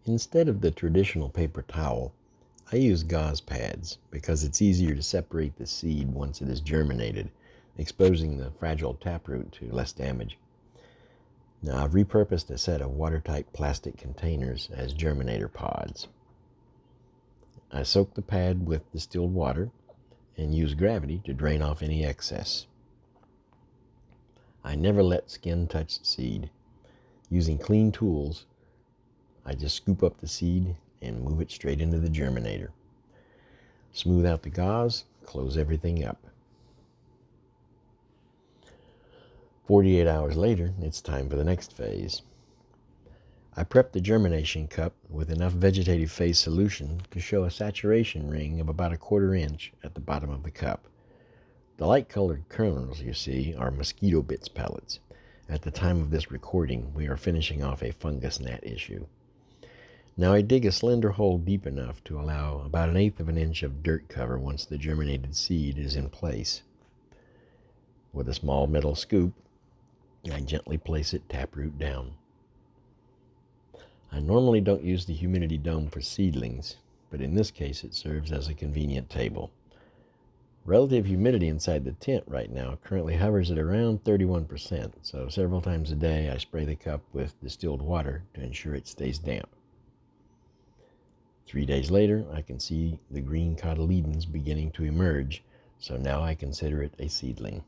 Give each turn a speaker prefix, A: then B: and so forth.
A: Instead of the traditional paper towel, I use gauze pads because it's easier to separate the seed once it is germinated, exposing the fragile taproot to less damage. Now I've repurposed a set of watertight plastic containers as germinator pods. I soak the pad with distilled water and use gravity to drain off any excess. I never let skin touch the seed. Using clean tools, I just scoop up the seed and move it straight into the germinator. Smooth out the gauze, close everything up. 48 hours later, it's time for the next phase. I prep the germination cup with enough vegetative phase solution to show a saturation ring of about 1/4 inch at the bottom of the cup. The light-colored kernels you see are mosquito bits pellets. At the time of this recording, we are finishing off a fungus gnat issue. Now I dig a slender hole deep enough to allow about 1/8 of an inch of dirt cover once the germinated seed is in place. With a small metal scoop, I gently place it taproot down. I normally don't use the humidity dome for seedlings, but in this case it serves as a convenient table. Relative humidity inside the tent right now currently hovers at around 31%, so several times a day I spray the cup with distilled water to ensure it stays damp. 3 days later, I can see the green cotyledons beginning to emerge, so now I consider it a seedling.